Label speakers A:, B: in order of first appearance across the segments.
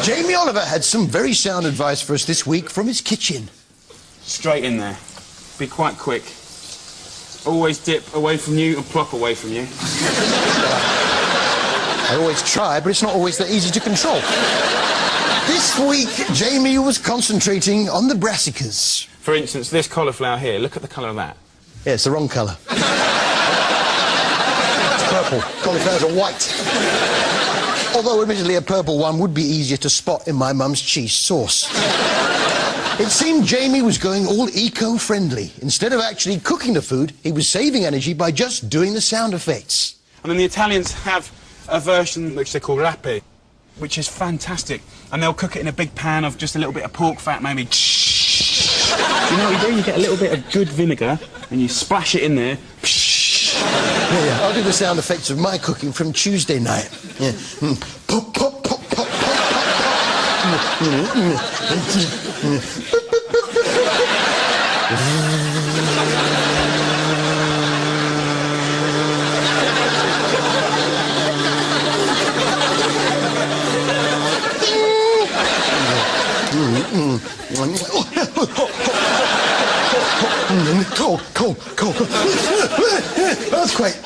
A: Jamie Oliver had some very sound advice for us this week from his kitchen.
B: Straight in there. Be quite quick. Always dip away from you and plop away from you.
A: I always try, but it's not always that easy to control. This week, Jamie was concentrating on the brassicas.
B: For instance, this cauliflower here, look at the colour of that.
A: Yeah, it's the wrong colour. It's purple. Cauliflowers are white. Although, admittedly, a purple one would be easier to spot in my mum's cheese sauce. It seemed Jamie was going all eco-friendly. Instead of actually cooking the food, he was saving energy by just doing the sound effects.
B: And then the Italians have a version which they call rape, which is fantastic. And they'll cook it in a big pan of just a little bit of pork fat, maybe. You know what you do? You get a little bit of good vinegar and you splash it in there.
A: Yeah, I'll do the sound effects of my cooking from Tuesday night. Yeah. Pop, pop, pop, pop, pop, pop. Cold. Earthquake.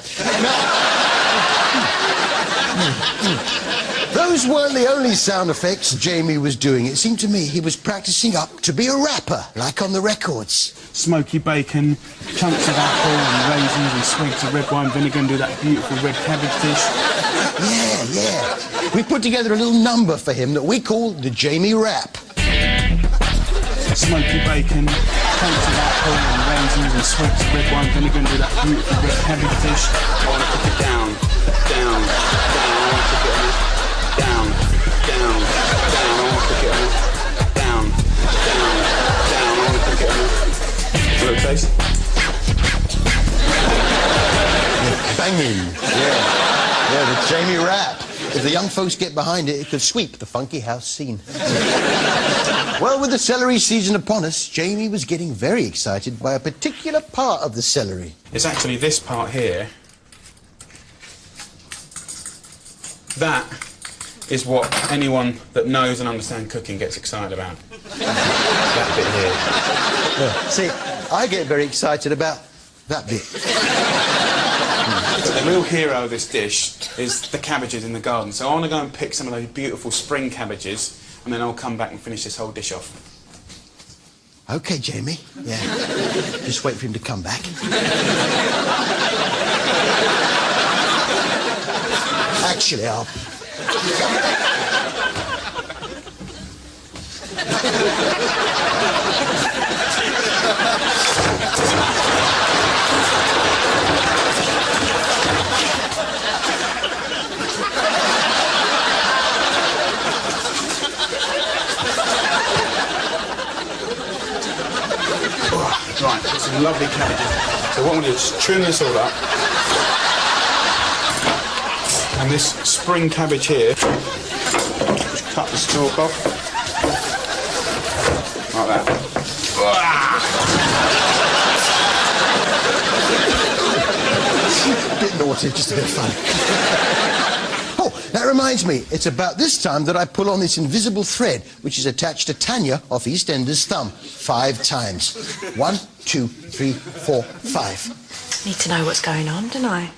A: Those weren't the only sound effects Jamie was doing. It seemed to me he was practicing up to be a rapper, like on the records.
B: Smoky bacon, chunks of apple and raisins and swigs of red wine vinegar and do that beautiful red cabbage dish.
A: Yeah. We put together a little number for him that we call the Jamie Rap.
B: Smoky bacon, chunks of apple and raisins and swigs of red wine vinegar and do that beautiful red cabbage dish. I want to cook it down. I want to cook it down. I want to cook it down. I want to cook it a little taste.
A: Banging. Yeah, the Jamie Rap. If the young folks get behind it, it could sweep the funky house scene. Well, with the celery season upon us, Jamie was getting very excited by a particular part of the celery.
B: It's actually this part here. That is what anyone that knows and understands cooking gets excited about. That bit here.
A: Yeah. See, I get very excited about that bit.
B: The real hero of this dish is the cabbages in the garden. So I want to go and pick some of those beautiful spring cabbages, and then I'll come back and finish this whole dish off.
A: OK, Jamie. Yeah. Just wait for him to come back. Actually, I'll...
B: Right, got some lovely cabbages. So what I'm going to do is just trim this all up. And this spring cabbage here, just cut the stalk off. Like that.
A: A bit naughty, just a bit of fun. Oh, that reminds me, it's about this time that I pull on this invisible thread, which is attached to Tanya off EastEnders' thumb, 5 times. 1, 2, 3, 4, 5.
C: Need to know what's going on, don't I?